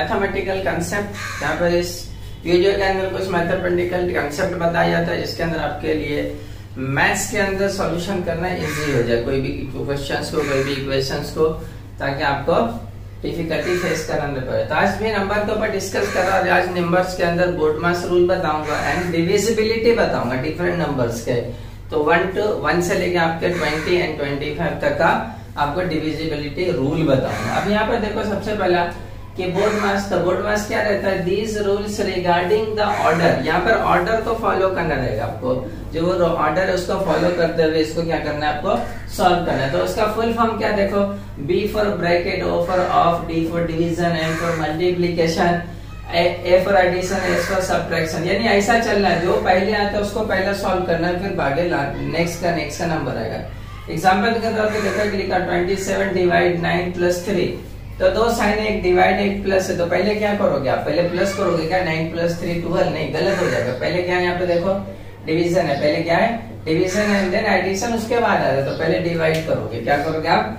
Mathematical concept. यहाँ पर इस वीडियो के अंदर कुछ मैथमेटिकल कंसेप्ट बताया जाता है जिसके अंदर आपके लिए मैथ्स के अंदर सॉल्यूशन करना इजी हो जाए, कोई भी क्वेश्चंस को, कोई भी इक्वेशंस को, ताकि आपको डिफिकल्टी फेस करना न पड़े। तो आज भी नंबर के ऊपर डिस्कस कर रहा हूँ। आज नंबर्स के अंदर बोर्डमास रूल बताऊंगा एंड डिविजिबिलिटी बताऊंगा डिफरेंट नंबर्स के। तो 1 से लेके आपके 20 एंड 25 तक का आपको डिविजिबिलिटी रूल बताऊंगा। अब यहाँ पर देखो सबसे पहला कि बोर्डमास, तो बोर्डमास क्या रहता है, these rules regarding the order. यहाँ पर ऑर्डर को फॉलो करना रहेगा आपको, जो वो ऑर्डर है उसको फॉलो करते हुए इसको क्या करना है, आपको सॉल्व करना है। तो उसका फुल फॉर्म क्या देखो, B for bracket, O for of, D for division, M for multiplication, A for addition, S for subtraction. यानी ऐसा चलना है, जो पहले आता है उसको पहले सॉल्व करना है, फिर आगे नेक्स्ट का नंबर आएगा। एग्जाम्पल के तौर पे देखो लिखा 27 डिवाइड 9 प्लस 3। तो दो साइन है, एक डिवाइड एक प्लस है, तो पहले क्या करोगे आप, पहले प्लस करोगे क्या, 9 प्लस 3 12, नहीं गलत हो जाएगा। पहले क्या है, यहाँ पे देखो डिवीजन है, पहले क्या है डिवीजन है, देन एडिशन उसके बाद आ रहा है, तो पहले डिवाइड करोगे। क्या करोगे आप,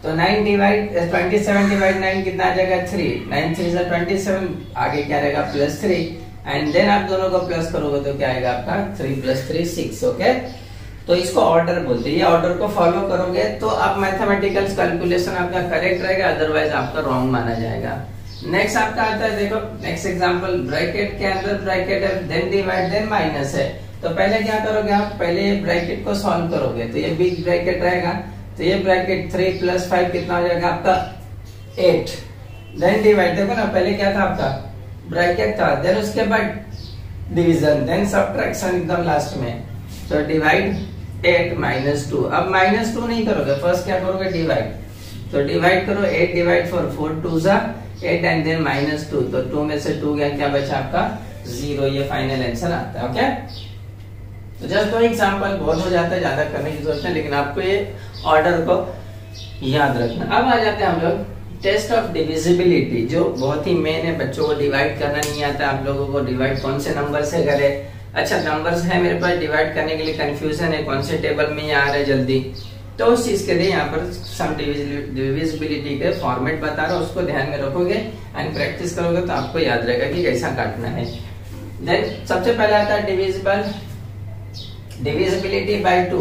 तो 9 डिवाइड 27 डिवाइड 9 कितना आ जाएगा 3, 9 3 से 27, आगे क्या रहेगा प्लस 3, एंड देन आप दोनों को प्लस करोगे तो क्या आएगा आपका 3 प्लस 3 6। ओके, तो इसको ऑर्डर बोलते हैं। ये ऑर्डर को फॉलो करोगे तो आप मैथमेटिकल कैलकुलेशन आपका करेक्ट रहेगा, अदरवाइज आपका रॉन्ग माना जाएगा। नेक्स्ट आपका आता है, देखो नेक्स्ट एग्जांपल, ब्रैकेट के अंदर ब्रैकेट है, देन डिवाइड, देन माइनस है। तो पहले क्या करोगे आप, पहले ब्रैकेट को सॉल्व करोगे, तो ये बिग ब्रैकेट रहेगा, तो ये ब्रैकेट 3 प्लस 5 कितना हो जाएगा आपका 8, देन डिवाइड, देखो ना पहले क्या था आपका ब्रैकेट था, देन उसके बाद डिवीजन, देन सब्ट्रैक्शन एकदम लास्ट में। तो डिवाइड 8 माइनस 2, अब माइनस 2 नहीं करोगे, फर्स्ट क्या करोगे डिवाइड, तो डिवाइड करो 8 डिवाइड 4 2 जा 8 एंड देन माइनस 2, तो 2 में से 2 गया, क्या बचा आपका 0। ये फाइनल आंसर आता है। ओके, तो जस्ट दो एग्जांपल बहुत हो जाता है, ज्यादा करने की जरूरत नहीं, लेकिन आपको ये ऑर्डर को याद रखना। अब आ जाते हैं हम लोग टेस्ट ऑफ डिविजिबिलिटी, जो बहुत ही मेन है। बच्चों को डिवाइड करना नहीं आता, आप लोगों को डिवाइड कौन से नंबर से करे। अच्छा नंबर्स है मेरे पास, डिवाइड करने के लिए कंफ्यूजन है कौन से टेबल में ये आ रहा है जल्दी, तो उस चीज के लिए यहाँ पर सम डिविजिबिलिटी के फॉर्मेट बता रहा हूँ, उसको ध्यान में रखोगे एंड प्रैक्टिस करोगे तो आपको याद रहेगा कि कैसा काटना है। देन सबसे पहले आता है डिविजिबिलिटी बाय 2।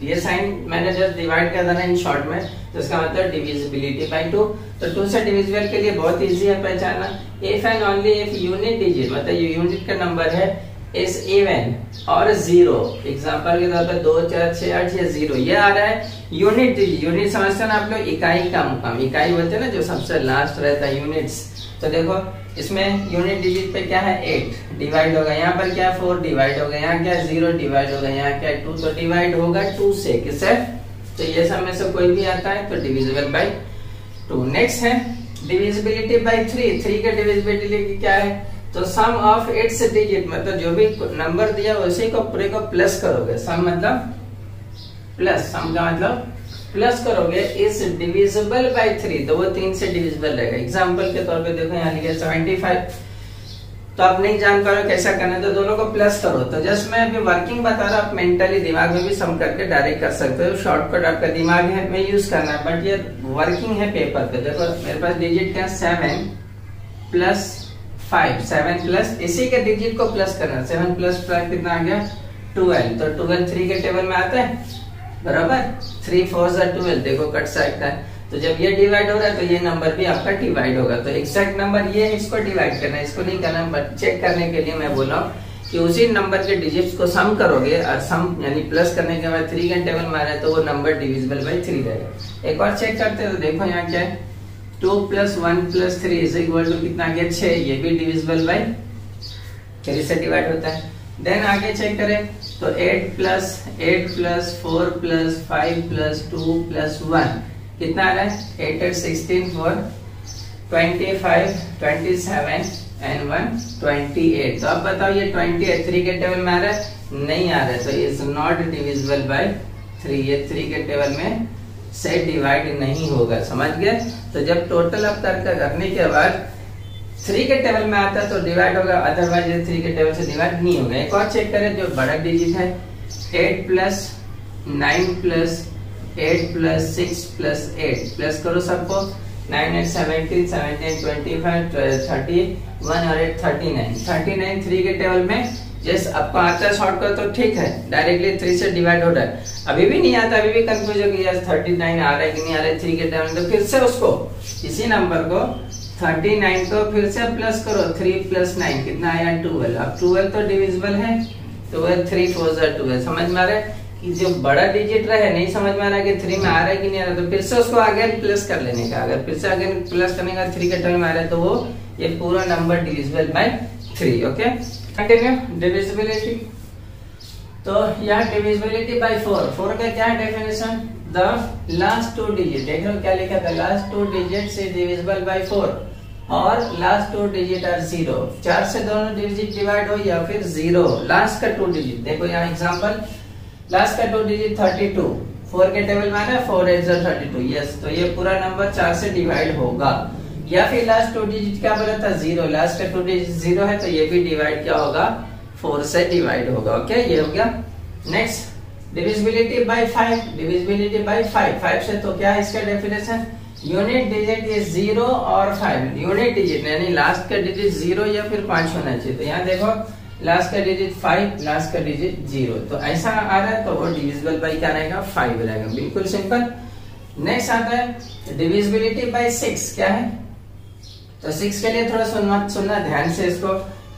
ये साइन मैंने जस्ट डिवाइड कर देना इन शॉर्ट में, तो इसका मतलब डिविजिबिलिटी बाय 2। तो 2 से डिविजिबल के लिए बहुत इजी है पहचानना, if and only if unit digit, मतलब ये यूनिट का नंबर है, इज इवन और 0। एग्जांपल के तौर पे 2 4 6 8 या 0 ये आ रहा है यूनिट डिजिट। यूनिट समझते हैं ना आप लोग, इकाई का मुकाम, इकाई बोलते हैं ना जो सबसे लास्ट रहता है यूनिट्स। तो देखो इसमें यूनिट डिजिट पे क्या है 8 डिवाइड होगा, यहाँ पर क्या 4 डिवाइड होगा, यहाँ क्या 0 डिवाइड होगा, यहाँ क्या 2, तो डिवाइड होगा 2 से, किससे, तो ये सब में से कोई भी आता है तो डिविजिबल बाय 2। नेक्स्ट है डिविजिबिलिटी बाय 3। 3 का डिविजिबिलिटी क्या है, तो सम ऑफ इट्स डिजिट, मतलब जो भी नंबर दिया उसी को पूरे को प्लस करोगे। सम मतलब प्लस, सम का मतलब प्लस करोगे, इज डिविजिबल बाय 3, तो वो 3 से डिविजिबल रहेगा। एग्जांपल के तौर पे देखो यहाँ लिखा 75, तो आप नहीं जान पा रहे कैसा करना है, तो दोनों को प्लस करो। तो जस्ट मैं अभी वर्किंग बता रहा हूँ, आप मेंटली दिमाग में भी सम करके डायरेक्ट कर सकते हो, शॉर्टकट आपका दिमाग है में यूज करना है, बट ये वर्किंग है पेपर पे। देखो मेरे पास डिजिट क्या 7 प्लस 5, 7 प्लस इसी के डिजिट को प्लस करना, 7 प्लस 5 कितना आ गया 12, तो 12 3 के टेबल में आता है बराबर, 3 4 12, देखो कट सकता है। तो जब ये डिवाइड हो रहा है तो ये नंबर भी आपका डिवाइड होगा। तो एग्जैक्ट नंबर ये है, इसको डिवाइड करना है, इसको नहीं करना, बट चेक करने के लिए मैं बोल रहा हूँ कि उसी नंबर के डिजिट्स को सम करोगे, और सम यानी प्लस करने के बाद 3 के टेबल में आ रहा है तो वो नंबर डिविजिबल बाय 3 रहेगा। एक और चेक करते हैं, तो देखो यहाँ क्या है 2 plus 1 plus 3 is equal to कितना आ गया 6, ये भी डिविजिबल बाय 3 से डिवाइड होता है। देन आगे चेक करें तो 8 प्लस 4 प्लस 5 प्लस 2 प्लस 1 कितना आ रहा है 8 8 16 4 25 27 एंड 1 28। तो अब बताओ ये 28 3 के टेबल में आ रहा है, नहीं आ रहा है, तो इज नॉट डिविजिबल बाय 3, ये 3 के टेबल में से डिवाइड नहीं होगा। समझ गए, तो जब टोटल अब करने के बाद 3 के टेबल में आता है तो डिवाइड होगा, अदरवाइज 3 के टेबल से डिवाइड नहीं होगा। एक और चेक करें जो बड़ा डिजिट है 8 plus 9 plus 8 plus 6 plus 8, plus करो सबको, 9 8 17, 17 25, 31 और 8 39, 39 3 के टेबल में जैसे आपको आता है शॉर्टकट तो ठीक है, डायरेक्टली 3 से डिवाइड हो रहा है। अभी भी नहीं आता, अभी भी कंफ्यूज हो गया 39 आ रहा है कि नहीं आ रहा है 3 के टेबल में, तो फिर से उसको इसी नंबर को 39 को फिर से प्लस करो, 3 + 9 कितना आया 12। अब 12 तो डिविजिबल है, तो वह 3 4 12। समझ में आ रहा है कि जो बड़ा डिजिट रहे, नहीं समझ में आ रहा है कि 3 में आ रहा है कि नहीं आ रहा, तो फिर से उसको आगे प्लस कर लेने का। अगर फिर से आगे प्लस करने का 3 के टर्म में आ रहा है तो वो ये पूरा number divisible bye 3। Okay, continue. Divisibility, तो यहाँ डिविजिबिलिटी बाय 4 का क्या है डेफिनेशन? द लास्ट 2 डिजिट, देख रहे हो क्या लिखा था, last 2 digits is divisible by 4 और लास्ट 2 डिजिट आर 0। 4 से दोनों डिजिट डिवाइड हो या फिर 0, लास्ट का 2 डिजिट। देखो यहाँ एग्जांपल, लास्ट का 2 डिजिट 32, 4 के टेबल में आना 4 8 32, यस, तो ये पूरा नंबर 4 से डिवाइड होगा। या फिर लास्ट 2 डिजिट क्या बोला था 0, लास्ट का 2 डिजिट 0 है तो ये भी डिवाइड क्या होगा 4 से डिवाइड होगा। ओके, ये हो गया। Next, divisibility bye 5, divisibility bye 5 से तो क्या है इसका डेफिनेशन? यूनिट डिजिट ये 0 और 5, यूनिट डिजिट यानी लास्ट का डिजिट 0 या फिर 5 होना चाहिए। तो यहाँ देखो लास्ट का डिजिट 5, लास्ट का डिजिट 0, तो ऐसा आ रहा है तो वो डिविजिबल बाय क्या रहेगा 5 रहेगा, बिल्कुल सिंपल। नेक्स्ट आता है डिविजिबिलिटी बाय 6, क्या है? तो 6 के लिए थोड़ा सुनना ध्यान से इसको।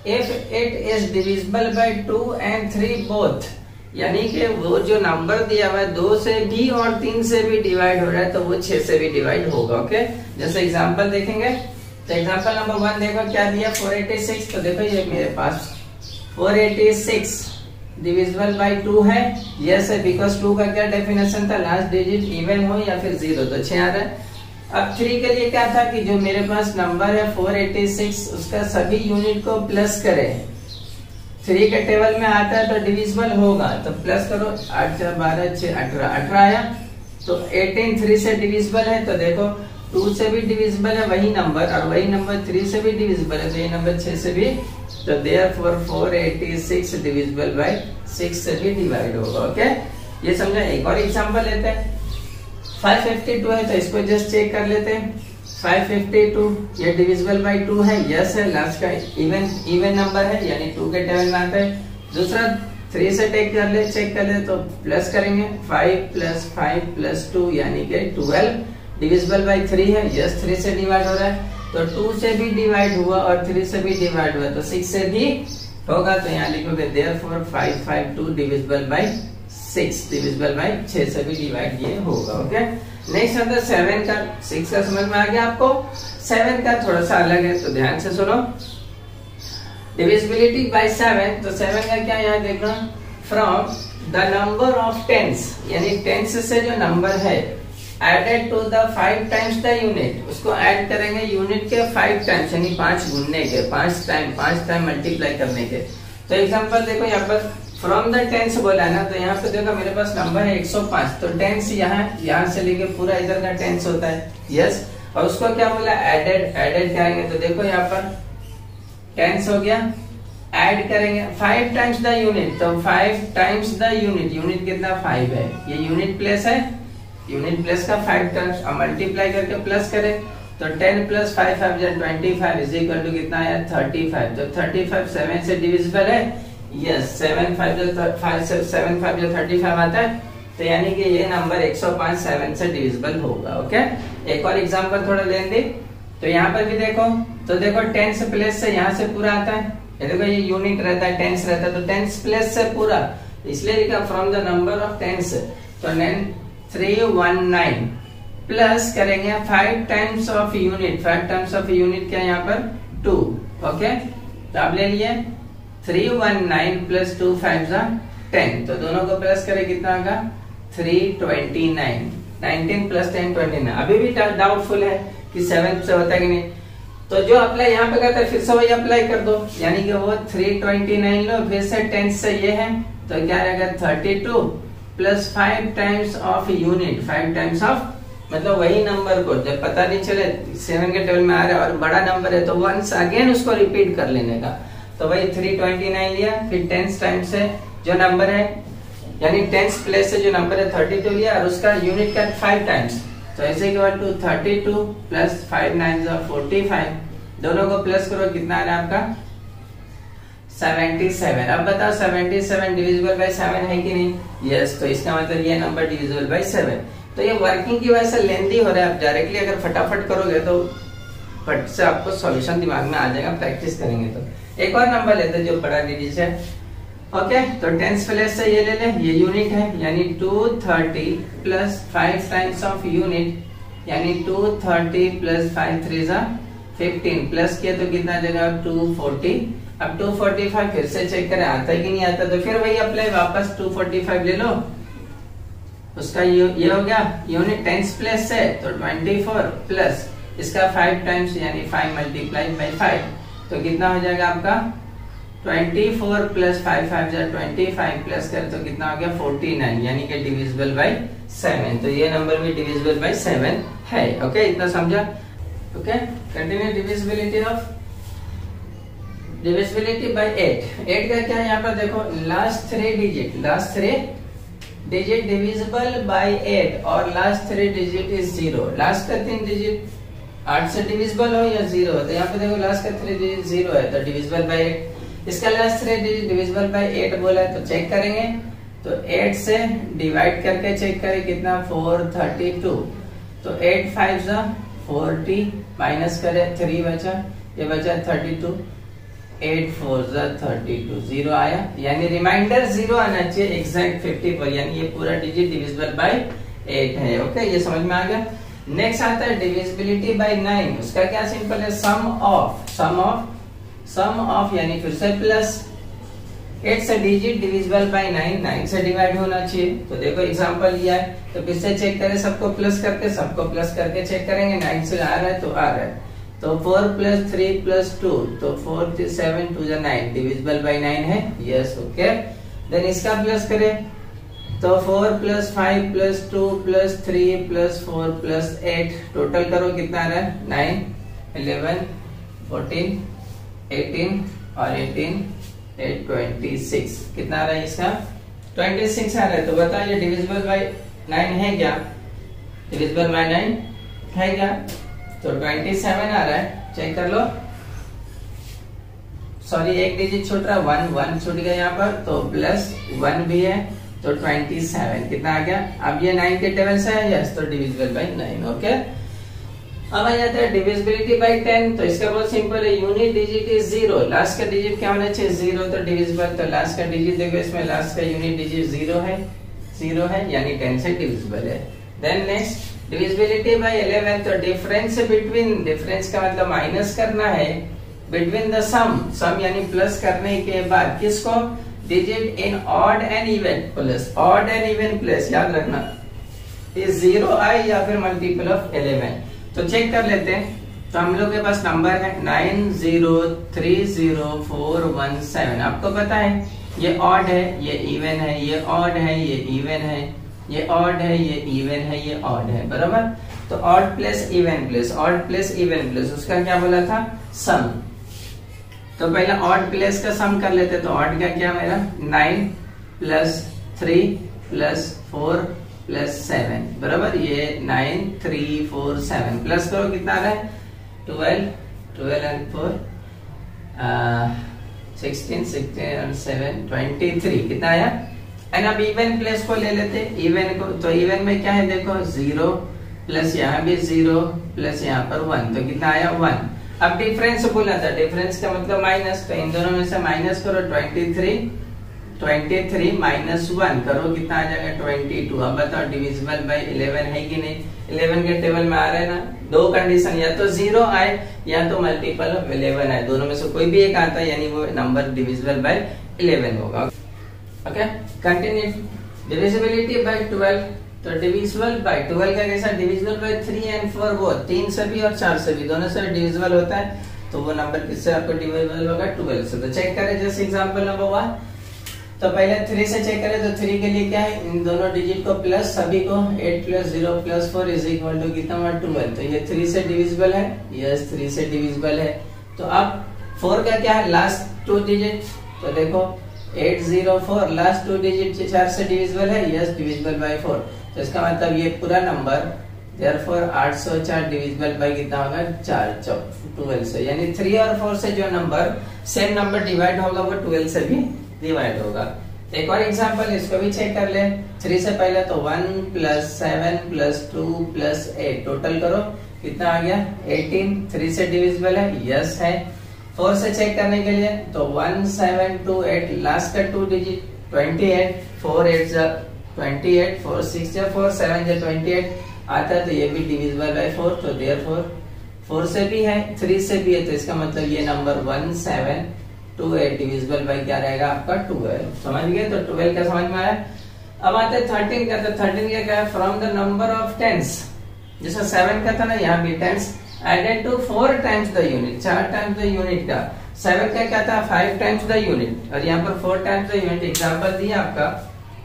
If it is divisible by 2 and 3 both, यानी कि वो जो नंबर दिया हुआ है 2 से भी और 3 से भी डिवाइड हो रहा है तो वो 6 से भी डिवाइड होगा। ओके, जैसे एग्जांपल देखेंगे तो एग्जांपल नंबर 1 देखो क्या दिया 486, तो देखो ये मेरे पास 486 डिविजिबल बाय 2 है, यस है, बिकॉज 2 का क्या डेफिनेशन था, लास्ट डिजिट इवन हो या फिर 0, तो 6 आ रहा है। अब 3 के लिए क्या था कि जो मेरे पास नंबर है 486 उसका सभी यूनिट को प्लस करें, 3 के टेबल में आता है तो डिविजिबल होगा, तो प्लस करो 8 4 12 6 18 आया, तो 18 3 से डिविजिबल है, तो देखो 2 से भी डिविजिबल है वही नंबर और वही नंबर 3 से भी डिविजिबल है, तो ये नंबर 6 से भी, तो देयरफॉर 486 डिविजिबल बाय 6 से भी डिवाइड होगा। ओके, ये समझा। एक और एग्जांपल लेते हैं, 552 है तो इसको जस्ट चेक कर लेते हैं। 552 ये डिविजिबल बाय 2 है, यस है, लास्ट का इवन नंबर है यानी 2 के टेबल में आता है। दूसरा 3 से चेक कर ले तो प्लस करेंगे 5 + 5 + 2 यानी कि 12 डिविजिबल बाय 3 है, यस, 3 से डिवाइड हो रहा है, तो 2 से भी डिवाइड हुआ और 3 से भी डिवाइड हुआ तो 6 से भी होगा, तो यहाँ लिखोगे therefore 552 divisible by 6, divisible by 6 से भी डिवाइड ये होगा। ओके, नेक्स्ट आता है 7 का। 6 का समझ में आ गया आपको, 7 का थोड़ा सा अलग है तो ध्यान से सुनो। डिविजिबिलिटी बाय 7, तो 7 का क्या यहाँ देखना, from the number of tens, यानी टेंस से जो नंबर है added to the 5 times the unit, उसको ऐड करेंगे यूनिट के 5 टाइम्स यानी 5 गुणने के, 5 टाइम मल्टीप्लाई करने के। तो एग्जांपल देखो यहाँ पर फ्रॉम द टेंस बोला है ना, तो यहाँ पे देखो मेरे पास नंबर है 105, तो टेंस यहाँ से लेके पूरा इधर का टेंस होता है, यस, और उसको क्या बोला एडेड करेंगे, तो देखो यहाँ पर टेंस हो गया, ऐड करेंगे 5 टाइम्स द यूनिट, तो 5 टाइम्स द यूनिट कितना 5 है, ये यूनिट प्लेस है, यूनिट प्लेस का 5 टाइम्स, अब मल्टीप्लाई करके प्लस करें तो 10 + 5 5 25 इज इक्वल टू कितना आया 35, तो 35 7 से डिविजिबल है, यस, 7 5 35 आता है, तो यानी कि ये नंबर 105 7 से डिविजिबल होगा। ओके, एक और एग्जांपल थोड़ा लेने दे, तो यहाँ पर भी देखो, तो देखो टेंस प्लेस से यहाँ से पूरा आता है, ये देखो ये यूनिट रहता है, टेंस रहता है, तो टेंस प्लेस से पूरा, इसलिए लिखा from the number of tens, तो 319 प्लस करेंगे 5 times of unit, 5 times of unit क्या यहाँ पर 2। ओके, तो आप ले लिए 319 + 2 5 10, तो दोनों को प्लस करें कितना होगा 329, 19 + 10 29। अभी भी डाउटफुल है कि 7 से होता है कि नहीं, तो जो अप्लाई यहाँ पे करता है फिर से वही अप्लाई कर दो, यानी कि वो 329 लो, फिर से 10 से ये है, तो क्या रहेगा 32 + 5 times of unit, 5 times of, मतलब वही नंबर को जब पता नहीं चले 7 के टेबल में आ रहा है और बड़ा नंबर है तो वंस अगेन उसको रिपीट कर लेने का, तो वही 329 लिया, फिर 10 टाइम्स से जो नंबर है यानी 10 प्लेस से जो नंबर है 32 लिया और उसका यूनिट का 5 टाइम्स, तो ऐसे इक्वल टू 32 प्लस 5 9 45, दोनों को प्लस करो कितना आ रहा है आपका 77। अब बताओ 77 डिविजिबल बाय 7 है कि नहीं? यस, तो इसका मतलब ये नंबर डिविजिबल बाय 7। तो ये वर्किंग की वजह से लेंथी हो रहा है। आप डायरेक्टली अगर फटाफट करोगे तो फट से आपको सॉल्यूशन दिमाग में आ जाएगा, प्रैक्टिस करेंगे तो। एक और नंबर लेते हैं जो बड़ा डिजिट है। ओके, तो टेंस प्लेस से ये ले ले, ये यूनिट है यानी 230 प्लस 5 टाइम्स ऑफ यूनिट यानी 230 प्लस 5 3 15 प्लस किया तो कितना आ जाएगा 240। अब 245 फिर से चेक करें आता है कि नहीं आता, तो फिर वही अप्लाई, वापस 245 ले लो, उसका ये हो गया यूनिट टेंस प्लेस से, तो 24 प्लस इसका 5 टाइम्स यानी 5 मल्टीप्लाई बाई 5, तो कितना हो जाएगा आपका 24 प्लस 5 5 25 प्लस कर तो कितना हो गया 49 यानी कि डिविजिबल बाई 7। तो ये नंबर भी डिविजिबल बाई 7 है। ओके, इतना समझा? Okay, continue divisibility of divisibility bye 8 का क्या है यहाँ पर देखो, लास्ट 3 डिजिट डिविजिबल बाय 8 और लास्ट 3 डिजिट इज 0। लास्ट का 3 डिजिट 8 से डिविजिबल हो या 0 हो, तो यहाँ पे देखो लास्ट का 3 डिजिट 0 है तो डिविजिबल बाय 8। इसका लास्ट 3 डिजिट डिविजिबल बाय 8 बोला है तो चेक करेंगे, तो 8 से डिवाइड करके चेक करें कितना 432, तो 8 5 40 माइनस करें 3 बचा, ये बचा 32, 8 4 32, 0 आया यानी रिमाइंडर 0 आना चाहिए एग्जैक्ट 50 पर, यानी ये पूरा डिजिट डिविजिबल बाय 8 है। ओके, ये समझ में आ गया। नेक्स्ट आता है डिविजिबिलिटी बाय 9। उसका क्या सिंपल है, सम ऑफ यानी फिर से प्लस 8 से डिजिट डिविजिबल बाय 9 से डिवाइड होना चाहिए। तो देखो एग्जांपल लिया है तो फिर से चेक करें, सबको प्लस करके चेक करेंगे, 9 से आ रहा है तो आ रहा है, तो 4 प्लस 3 प्लस 2 तो 4 7 2 9 डिविजिबल बाय 9 है। Yes, okay. देन इसका प्लस करें तो 4 plus 5 plus 2 plus 3 plus 4 plus 8 total करो कितना आ रहा है 9 11 14 18 और 18 8 26 कितना आ रहा है इसका 26 आ रहा है। तो बताओ ये डिविजिबल बाय 9 है क्या? डिविजिबल बाय 9 है क्या? तो 27 आ रहा है, चेक कर लो। सॉरी, एक डिजिट छूट रहा है, 1 छूट गया यहाँ पर, तो प्लस 1 भी है तो 27 कितना आ गया। अब ये 9 के टेबल से है, यस, तो डिविजिबल बाय 9। ओके, अब आ जाता है डिविजिबिलिटी बाय 10। तो इसका बहुत सिंपल है, यूनिट डिजिट इज 0, लास्ट का डिजिट क्या होना चाहिए 0, तो डिविजिबल, तो लास्ट का डिजिट देखो इसमें लास्ट का यूनिट डिजिट 0 है यानी 10 से डिविजिबल है। Then next divisibility by 11। तो डिफरेंस का मतलब माइनस करना है बिटवीन द सम यानी प्लस करने के बाद किसको, digit in odd and even plus, odd and even plus, याद रखना ये 0 आए या फिर मल्टीपल ऑफ 11। तो चेक कर लेते हैं, तो हम लोग के पास नंबर है 9030417। आपको पता है ये ऑड है, ये इवन है, ये ऑड है, ये इवन है, ये ऑड है, ये इवन है, ये ऑड है, बराबर। तो odd plus even plus, odd plus even plus, उसका क्या बोला था सम। तो पहले ऑड प्लस का सम कर लेते, तो ऑड का क्या मेरा 9 प्लस 3 प्लस 4 प्लस 7, बराबर। ये 9 3 4 7 प्लस करो कितना आ रहा है 12 एंड 4 16 और 7 23 कितना आया। एंड अब इवन प्लस को ले लेते, इवन को, तो इवन में क्या है देखो 0 प्लस यहाँ भी 0 प्लस यहाँ पर 1, तो कितना आया 1। अब डिफरेंस बोला था, डिफरेंस का मतलब माइनस, तो इन दोनों में से माइनस करो 23 माइनस 1 करो कितना आ जाएगा 22। अब बताओ डिविजिबल बाय 11 है कि नहीं, 11 के टेबल में आ रहा है ना, दो कंडीशन, या तो 0 आए या तो मल्टीपल ऑफ 11 आए, दोनों में से कोई भी एक आता है यानी वो नंबर डिविजिबल बाय 11 होगा। Okay, continue divisibility bye 12। तो डिविजिबल बाय 12 का कैसा, डिविजिबल बाय 3 एंड 4 वो 3 से भी और 4 से भी, दोनों से डिविजिबल होता है, तो वो नंबर किससे आपको डिविजिबल होगा 12 से। तो चेक करें जैसे एग्जांपल नंबर 1, तो पहले 3 से चेक करें, तो 3 के लिए क्या है, इन दोनों डिजिट को प्लस, सभी को 8 plus 0 plus 4 is equal to कितना हुआ 12, तो ये 3 से डिविजिबल है, यस 3 से डिविजिबल है। तो अब 4 का क्या है, लास्ट 2 डिजिट, तो देखो 804 लास्ट 2 डिजिट 4 से डिविजिबल है, यस डिविजिबल बाय 4, तो इसका मतलब ये पूरा नंबर देयरफॉर 804 डिविजिबल बाय कितना होगा 12 से, यानी 3 और 4 से जो नंबर सेम नंबर डिवाइड होगा वो 12 से भी डिवाइड होगा। एक और एग्जांपल इसको भी चेक कर ले। 3 से पहले तो 1 + 7 + 2 + 8 टोटल करो कितना आ गया 18। 3 से डिविजिबल है, यस है। 4 से चेक करने के लिए तो 1 7 2 8 लास्ट का 2 डिजिट 28, 4 8 जा 28, 4 6 जा 4 7 जा 28 आता है, तो ये भी डिविजिबल बाय 4, तो देयरफॉर 4 से भी है 3 से भी है, तो इसका मतलब ये नंबर 1 7 2 8 डिविजिबल बाय क्या रहेगा आपका 12। समझ गए? तो 12 का समझ में आया। अब आते हैं 13 का। तो 13 का क्या है, from the number of tens, जैसा 7 का था ना, यहाँ भी tens added to 4 times the unit, 4 times the unit का। 7 का क्या था 5 टाइम्स द यूनिट, और यहाँ पर 4 टाइम्स द यूनिट एग्जांपल दिया आपका।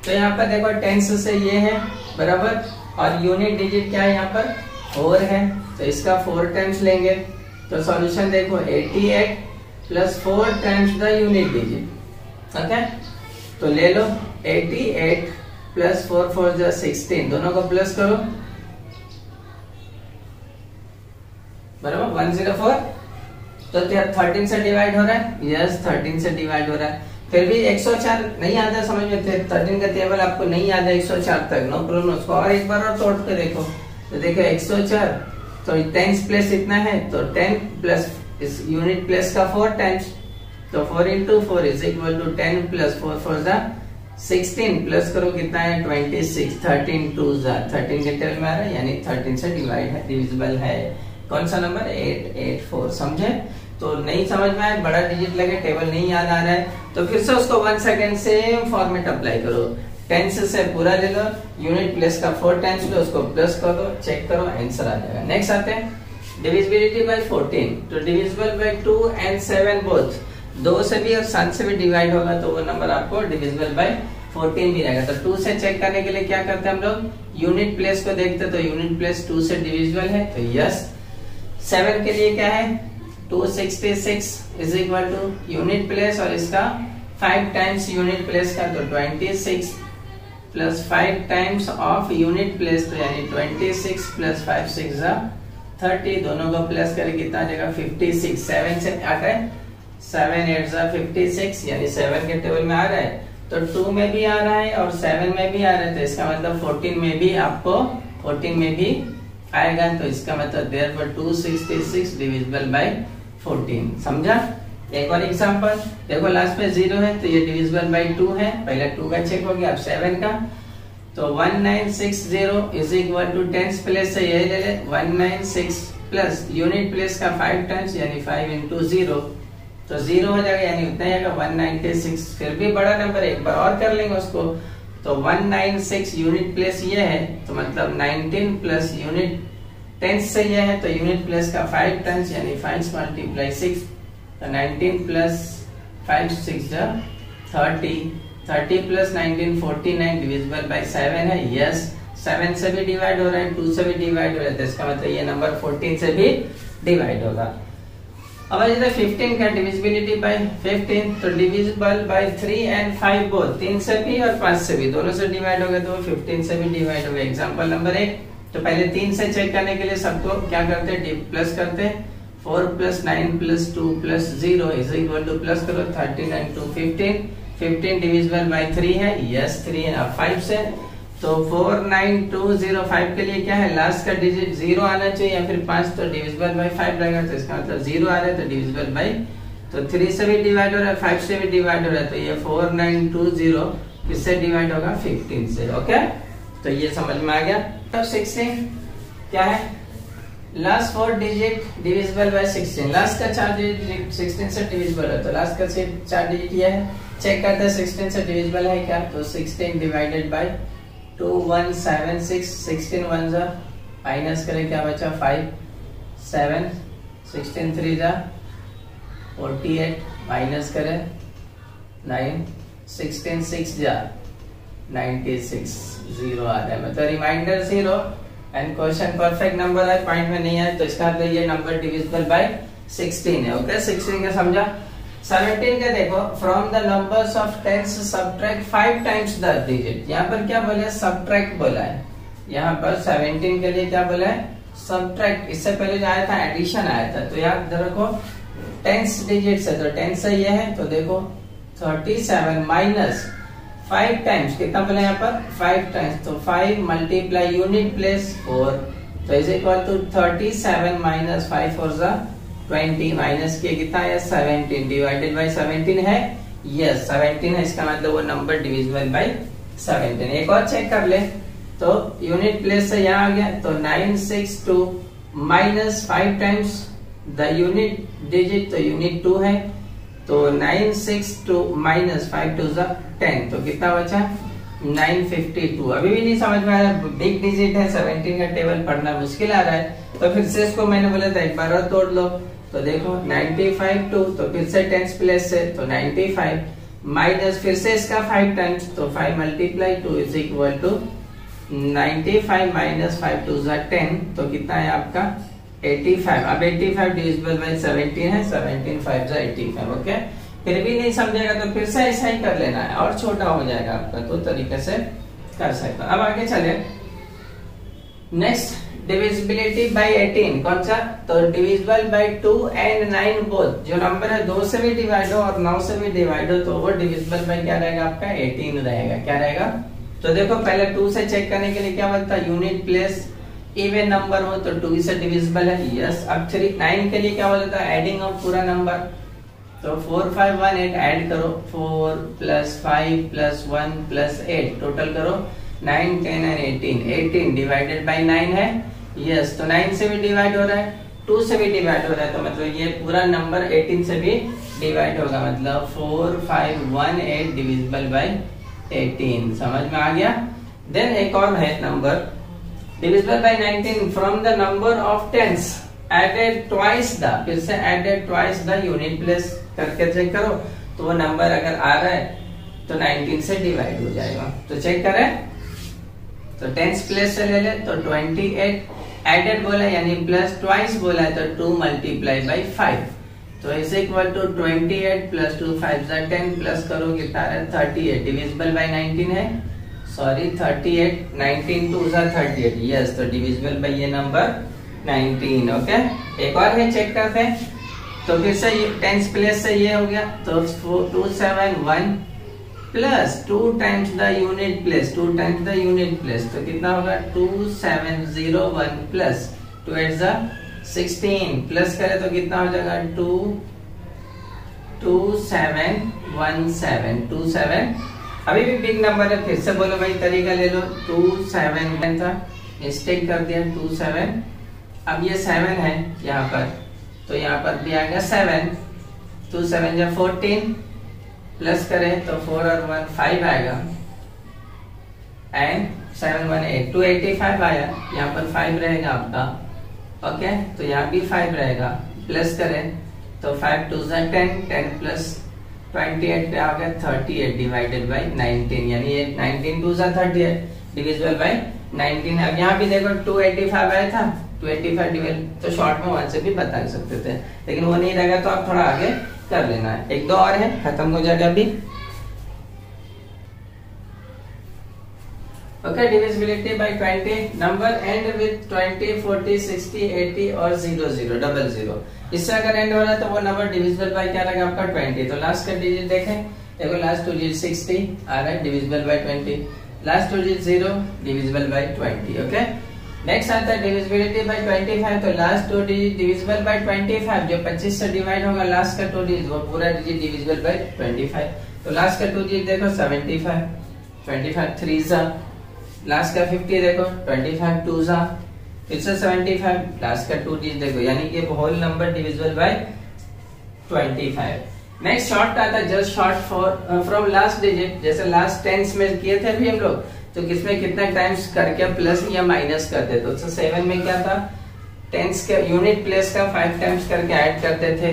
तो यहाँ पर देखो टेंस से ये है बराबर, और यूनिट डिजिट क्या है यहाँ पर 4 है, तो इसका 4 टाइम्स लेंगे। तो सॉल्यूशन देखो 88 + 4 times the unit digit. Okay, तो ले लो 88 + 4 4 जा 16, दोनों को प्लस करो बराबर 104। तो 13 से डिवाइड हो रहा है, यस 13 से डिवाइड हो रहा है। फिर भी 104 नहीं आता समझ में, 13 का टेबल आपको नहीं आता 104 तक, नो प्रॉब्लम। उसको और एक बार और तोड़ के देखो, तो देखो 104 तो 10 प्लेस इतना है, तो 10 प्लस इस यूनिट प्लेस का 4 टाइम्स, तो 4 × 4 = 10 + 4 4 जा 16 प्लस करो कितना है 26, 13 2 जा 13 के टेबल में आ रहा है, यानी 13 से डिवाइड है, डिविजिबल है। कौन सा नंबर 884। समझे? तो नहीं समझ में आए, बड़ा डिजिट लगे, टेबल नहीं याद आ रहा है, तो फिर से उसको 1 सेकेंड सेम फॉर्मेट अप्लाई करो। टेंस से पूरा ले लो, यूनिट प्लेस का 4 टाइम्स लो, उसको प्लस कर दो, चेक करो, आंसर आ जाएगा। नेक्स्ट आते हैं डिविजिबिलिटी बाय 14। तो डिविजिबल बाय 2 and 7 बोथ, 2 से भी और 7 से भी डिवाइड होगा, तो वो नंबर आपको डिविजिबल बाय 14 भी रहेगा। तो 2 से चेक करने के लिए क्या करते हैं हम लोग, यूनिट प्लेस को देखते, तो यूनिट प्लेस 2 से डिविजिबल है, तो यस। 7 के लिए क्या है 266 = यूनिट प्लेस और इसका 5 टाइम्स यूनिट प्लेस का, तो 26 + 5 टाइम्स ऑफ यूनिट प्लेस, तो यानी 26 + 5 6 जा 30, दोनों को प्लस करके कितना आ जाएगा 56। 7 से आता है 7 8 जा 56, यानी 7 के टेबल में आ रहा है, तो 2 में भी आ रहा है और 7 में भी आ रहा है, तो इसका मतलब 14 में भी आपको 14 में भी आएगा, तो इसका मतलब देयरफॉर 266 डिविजिबल बाय 14। समझा? एक और एग्जांपल देखो, लास्ट में 0 है, तो ये डिविजिबल बाय 2 है, पहले 2 का चेक हो गया, अब 7 का। तो 1960 = टेंस प्लेस से यही ले ले 196 प्लस यूनिट प्लेस का 5 टाइम्स, यानी 5 × 0, तो 0 हो जाएगा, यानी उतना ही आएगा 196। फिर भी बड़ा नंबर, एक बार और कर लेंगे उसको, तो 196 यूनिट प्लेस ये है, तो मतलब 19 प्लस यूनिट टेंस से ये है, तो यूनिट प्लेस का 5 टाइम्स, यानी 5 × 6, तो 19 + 5 6 जा 30, 30 + 19 49 डिविजिबल बाय 7 है, यस। 7 से भी डिवाइड हो रहा है, 2 से भी डिवाइड हो रहा है, तो इसका मतलब ये नंबर 14 से भी डिवाइड होगा। अब इधर 15 का डिविजिबिलिटी बाय 15, तो डिविजिबल बाय 3 and 5 बोथ, 3 से भी और 5 से भी, दोनों से डिवाइड होगा, तो 15 से भी डिवाइड होगा। एग्जांपल नंबर 1, तो पहले 3 से चेक करने के लिए सबको क्या करते हैं प्लस करते हैं, 4 + 9 + 2 + 0 = प्लस करो 13 and 2 15, 15 डिविजिबल बाय 3 है, यस 3 है। अब 5 से, तो 49205 के लिए क्या है, लास्ट का डिजिट 0 आना चाहिए या फिर 5, तो डिविजिबल बाय 5 रहेगा, तो इसका मतलब 0 आ रहा है, तो डिविजिबल बाय, तो 3 से भी डिवाइड हो रहा है, 5 से भी डिवाइड हो रहा है, तो ये 4920 किससे डिवाइड होगा 15 से। ओके, तो ये समझ में आ गया। तब 16 क्या है, last 4 digit divisible by 16, last का 4 डिजिट 16 से डिविजिबल है, तो लास्ट का 4 डिजिट ये है, चेक करते हैं 16 से डिविजिबल है क्या, तो 16 डिवाइडेड बाय 2176, 16 1 जा माइनस करें क्या बचा 5 7, 16 3 जा 48 माइनस करें 9, 16 6 जा 96, 0 आ रहा है, मतलब remainder 0 and question perfect number है, पॉइंट में नहीं है, तो इसका मतलब ये नंबर डिविजिबल बाय 16 है। ओके, 16 का समझा। 17 का देखो, from the numbers of tens subtract 5 times the digit, यहाँ पर क्या बोला, सब्ट्रैक्ट बोला है, यहाँ पर 17 के लिए क्या बोला है, सब्ट्रैक्ट। इससे पहले जो आया था एडिशन आया था, तो याद रखो टेंस डिजिट है, तो टेंस से ये है, तो देखो 37 माइनस 5 टाइम्स, कितना बोला यहाँ पर 5 टाइम्स, तो 5 मल्टीप्लाई यूनिट प्लेस 4, तो is equal to 37 minus 5 four 20, minus किया कितना है 17, डिवाइडेड बाई 17 है, यस 17 है, इसका मतलब वो नंबर डिविजिबल बाई 17। एक और चेक कर ले, तो यूनिट प्लेस से यहाँ आ गया, तो 962 minus 5 times the unit digit, तो यूनिट 2 है, तो 962 माइनस 5 टू 10, तो कितना बचा 952। अभी भी नहीं समझ में आया, बिग डिजिट है, 17 का टेबल पढ़ना मुश्किल आ रहा है, तो फिर से इसको मैंने बोला था एक बार और तोड़ लो, तो देखो 95 2, तो फिर से टेंस प्लेस से, तो 95 माइनस फिर से इसका 5 टाइम्स, तो 5 multiply 2 is equal to 95 minus 5 to 10, तो कितना है आपका 85। अब 85 डिविजिबल बाई 17 है, 17 5 85, ओके। फिर भी नहीं समझेगा तो फिर से ऐसा ही कर लेना है, और छोटा हो जाएगा आपका, तो तरीके से कर सकते हो। अब आगे चले, नेक्स्ट डिविजिबिलिटी बाय 18, कौन सा, तो डिविजिबल बाय 2 एंड 9 बोथ, जो नंबर है 2 से भी डिवाइड हो और 9 से भी डिवाइड हो, तो वो डिविजिबल बाय क्या रहेगा आपका 18 रहेगा। क्या रहेगा, तो देखो पहले 2 से चेक करने के लिए क्या बोलता है, यूनिट प्लेस इवन नंबर हो तो 2 से डिविजिबल है, यस। अब 9 के लिए क्या बोलता है, एडिंग ऑफ पूरा नंबर, तो 4 5 1 8 ऐड करो, 4 प्लस 5 प्लस 1 प्लस 8, टोटल करो 9 10 एंड 18, 18 डिवाइडेड बाय 9 है, यस। तो 9 से भी डिवाइड हो रहा है, 2 से भी डिवाइड हो रहा है, तो मतलब ये पूरा नंबर 18 से भी डिवाइड होगा, मतलब 4 5 1 8 डिविजिबल बाय 18, समझ में आ गया। देन एक और है number divisible by 19 from the number of tens added twice the, फिर से added twice the unit place करके चेक करो, तो वो नंबर अगर आ रहा है तो 19 से डिवाइड हो जाएगा, तो चेक करें, तो टेंस प्लेस से ले ले, तो 28 एडेड बोला यानी प्लस ट्वाइस बोला है, तो 2 मल्टीप्लाई बाई 5, तो is equal to 28 plus 2 5 10 plus करो कितना है 38, डिविजिबल बाय 19 है, सॉरी 38, 19 2 38, यस, तो डिविजिबल बाय ये नंबर 19, ओके। एक और है, चेक करते हैं, तो फिर से टेंस प्लेस से ये हो गया, तो 271 plus 2 times the unit place, 2 times the unit place, तो कितना होगा 2701 प्लस 2 8 16 प्लस करे तो कितना हो जाएगा 2717, 27। अभी भी बिग नंबर है, फिर से बोलो भाई तरीका ले लो, 27 था, मिस्टेक कर दिया 27, अब ये 7 है यहाँ पर, तो यहाँ पर भी आएगा 7, 2 7 या 14 प्लस करें तो 4 और 1 5 आएगा, एंड 7 1 8 285 आया, यहाँ पर 5 रहेगा आपका, ओके, तो यहाँ भी 5 रहेगा, प्लस करें तो 5 2 10, 10 प्लस 28 पे आ गया 38 डिवाइडेड बाई 19, यानी ये 19 2 38 डिविजिबल बाई 19। अब यहाँ भी देखो 285 आया था, 285 डिवाइड, तो शॉर्ट में 1 से भी बता सकते थे, लेकिन वो नहीं रहेगा तो आप थोड़ा आगे कर लेना है। एक दो और है, खत्म हो जाएगा अभी, okay. Divisibility bye 20, number and with 20 40 60 80 और 00 00, इससे अगर एंड हो रहा है तो वो नंबर डिविजिबल बाय क्या रहेगा आपका 20। तो लास्ट का डिजिट देखें, देखो लास्ट 2 डिजिट 60 आ रहा है, divisible by 20, last 2 digit 0 divisible by 20, okay. Next आता है डिविजिबिलिटी बाय 25, तो लास्ट 2 डिजिट डिविजिबल बाय 25, जो 25 से डिवाइड होगा लास्ट का 2 डिजिट वो पूरा डिजिट डिविजिबल बाय 25, तो लास्ट का 2 डिजिट देखो 75, 25 3 जा, लास्ट का 50 देखो 25 2 जा, फिर से 75, लास्ट का 2 डिजिट देखो, यानी कि whole number divisible by 25। Next short आता है just short for from last digit, जैसे लास्ट टेंस में किए थे अभी हम लोग, तो किसमें कितना टाइम्स करके प्लस या माइनस करते, तो 7 में क्या था, टेंस के यूनिट प्लेस का 5 टाइम्स करके ऐड करते थे,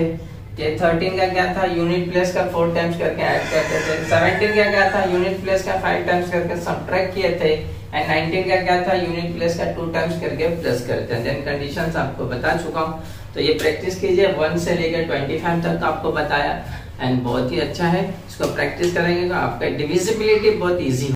ये 13 का क्या था, यूनिट प्लेस का 4 टाइम्स करके ऐड करते थे, 17 का क्या था, यूनिट प्लेस का 5 टाइम्स करके सब्ट्रैक्ट किए थे, एंड 19 का क्या था, यूनिट प्लेस का 2 टाइम्स करके प्लस करते हैं। देन कंडीशंस आपको बता चुका हूँ, तो ये प्रैक्टिस कीजिए, 1 से लेकर 25 तक आपको बताया, एंड बहुत ही अच्छा है, इसको प्रैक्टिस करेंगे तो आपका डिविजिबिलिटी बहुत इजी